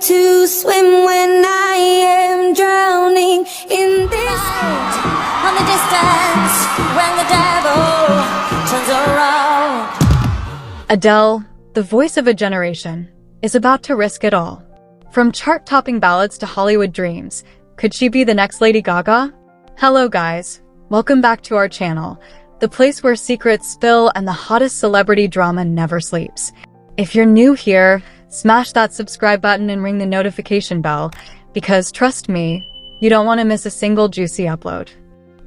to swim when I am drowning in this. On the distance, when the devil turns around. Adele, the voice of a generation, is about to risk it all. From chart-topping ballads to Hollywood dreams, could she be the next Lady Gaga? Hello guys, welcome back to our channel, the place where secrets spill and the hottest celebrity drama never sleeps. If you're new here, smash that subscribe button and ring the notification bell, because trust me, you don't want to miss a single juicy upload.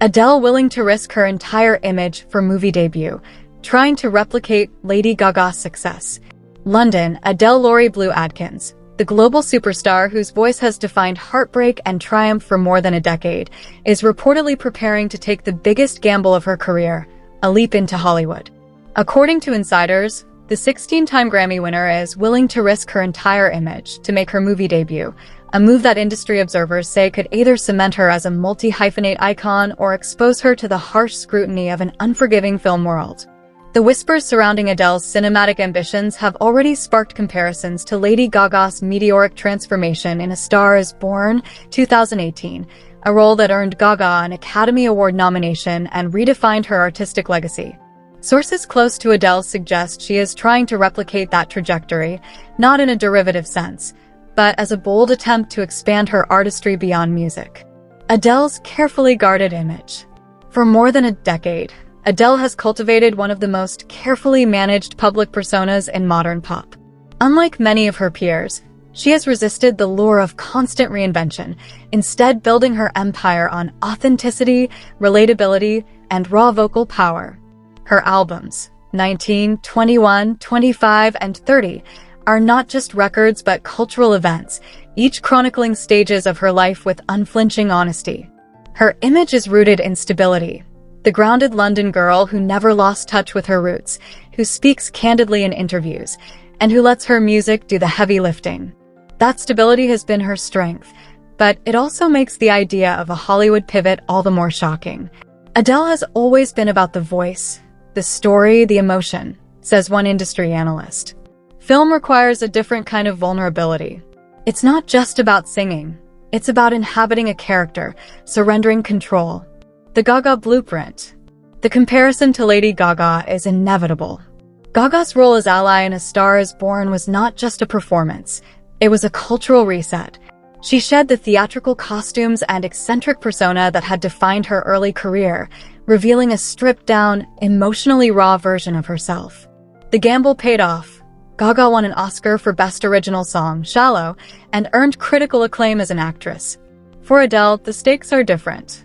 Adele willing to risk her entire image for movie debut, trying to replicate Lady Gaga's success. London, Adele Laurie Blue Adkins, the global superstar whose voice has defined heartbreak and triumph for more than a decade, is reportedly preparing to take the biggest gamble of her career, a leap into Hollywood. According to insiders, the 16-time Grammy winner is willing to risk her entire image to make her movie debut, a move that industry observers say could either cement her as a multi-hyphenate icon or expose her to the harsh scrutiny of an unforgiving film world. The whispers surrounding Adele's cinematic ambitions have already sparked comparisons to Lady Gaga's meteoric transformation in A Star is Born 2018, a role that earned Gaga an Academy Award nomination and redefined her artistic legacy. Sources close to Adele suggest she is trying to replicate that trajectory, not in a derivative sense, but as a bold attempt to expand her artistry beyond music. Adele's carefully guarded image. For more than a decade, Adele has cultivated one of the most carefully managed public personas in modern pop. Unlike many of her peers, she has resisted the lure of constant reinvention, instead building her empire on authenticity, relatability, and raw vocal power. Her albums, 19, 21, 25, and 30, are not just records but cultural events, each chronicling stages of her life with unflinching honesty. Her image is rooted in stability, the grounded London girl who never lost touch with her roots, who speaks candidly in interviews, and who lets her music do the heavy lifting. That stability has been her strength, but it also makes the idea of a Hollywood pivot all the more shocking. Adele has always been about the voice, the story, the emotion, says one industry analyst. Film requires a different kind of vulnerability. It's not just about singing. It's about inhabiting a character, surrendering control. The Gaga blueprint. The comparison to Lady Gaga is inevitable. Gaga's role as ally in A Star is Born was not just a performance. It was a cultural reset. She shed the theatrical costumes and eccentric persona that had defined her early career, revealing a stripped-down, emotionally raw version of herself. The gamble paid off. Gaga won an Oscar for Best Original Song, Shallow, and earned critical acclaim as an actress. For Adele, the stakes are different.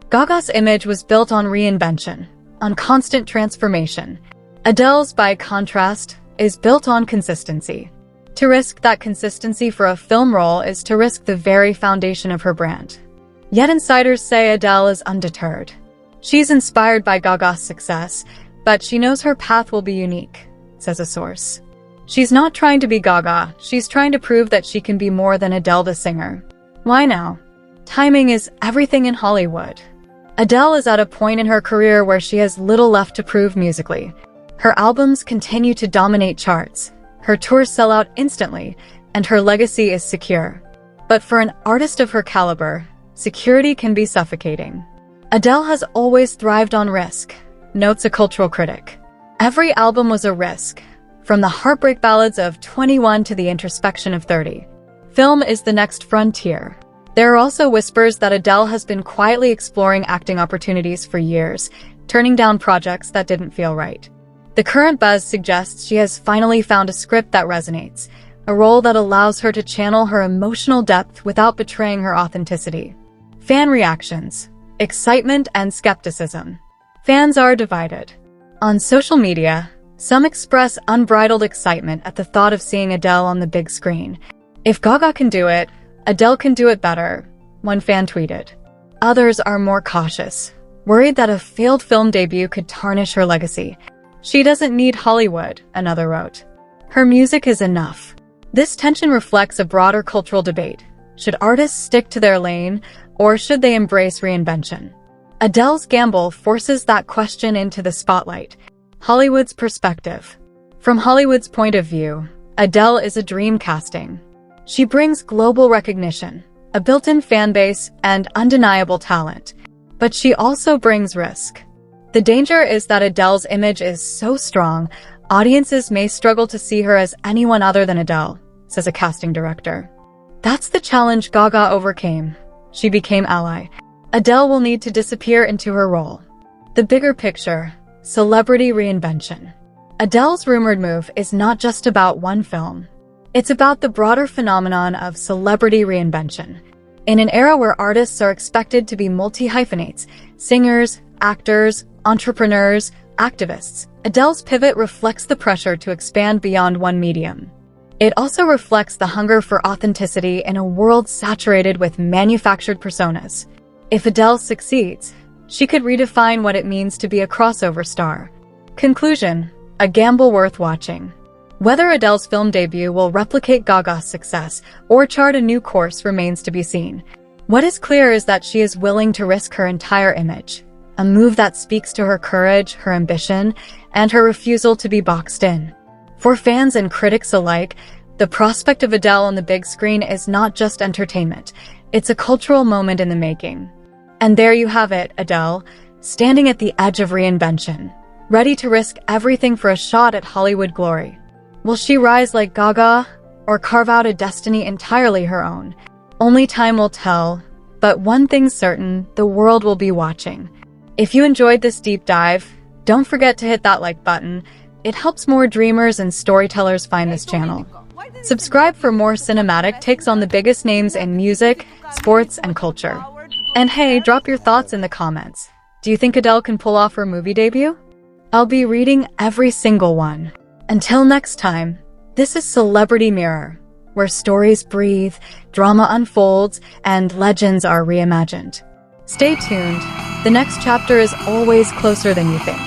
Gaga's image was built on reinvention, on constant transformation. Adele's, by contrast, is built on consistency. To risk that consistency for a film role is to risk the very foundation of her brand. Yet insiders say Adele is undeterred. She's inspired by Gaga's success, but she knows her path will be unique, says a source. She's not trying to be Gaga, she's trying to prove that she can be more than Adele the singer. Why now? Timing is everything in Hollywood. Adele is at a point in her career where she has little left to prove musically. Her albums continue to dominate charts, her tours sell out instantly, and her legacy is secure. But for an artist of her caliber, security can be suffocating. Adele has always thrived on risk, notes a cultural critic. Every album was a risk, from the heartbreak ballads of 21 to the introspection of 30. Film is the next frontier. There are also whispers that Adele has been quietly exploring acting opportunities for years, turning down projects that didn't feel right. The current buzz suggests she has finally found a script that resonates, a role that allows her to channel her emotional depth without betraying her authenticity. Fan reactions, excitement and skepticism. Fans are divided. On social media, some express unbridled excitement at the thought of seeing Adele on the big screen. If Gaga can do it, Adele can do it better, one fan tweeted. Others are more cautious, worried that a failed film debut could tarnish her legacy. She doesn't need Hollywood, another wrote. Her music is enough. This tension reflects a broader cultural debate. Should artists stick to their lane, or should they embrace reinvention? Adele's gamble forces that question into the spotlight. Hollywood's perspective. From Hollywood's point of view, Adele is a dream casting. She brings global recognition, a built-in fan base, and undeniable talent. But she also brings risk. The danger is that Adele's image is so strong, audiences may struggle to see her as anyone other than Adele, says a casting director. That's the challenge Gaga overcame. She became ally. Adele will need to disappear into her role. The bigger picture, celebrity reinvention. Adele's rumored move is not just about one film. It's about the broader phenomenon of celebrity reinvention. In an era where artists are expected to be multi-hyphenates, singers, actors, entrepreneurs, activists, Adele's pivot reflects the pressure to expand beyond one medium. It also reflects the hunger for authenticity in a world saturated with manufactured personas. If Adele succeeds, she could redefine what it means to be a crossover star. Conclusion: a gamble worth watching. Whether Adele's film debut will replicate Gaga's success or chart a new course remains to be seen. What is clear is that she is willing to risk her entire image, a move that speaks to her courage, her ambition, and her refusal to be boxed in. For fans and critics alike, the prospect of Adele on the big screen is not just entertainment, it's a cultural moment in the making. And there you have it, Adele, standing at the edge of reinvention, ready to risk everything for a shot at Hollywood glory. Will she rise like Gaga, or carve out a destiny entirely her own? Only time will tell, but one thing's certain, the world will be watching. If you enjoyed this deep dive, don't forget to hit that like button. It helps more dreamers and storytellers find this channel. Subscribe for more cinematic takes on the biggest names in music, sports, and culture. And hey, drop your thoughts in the comments. Do you think Adele can pull off her movie debut? I'll be reading every single one. Until next time, this is Celebrity Mirror, where stories breathe, drama unfolds, and legends are reimagined. Stay tuned. The next chapter is always closer than you think.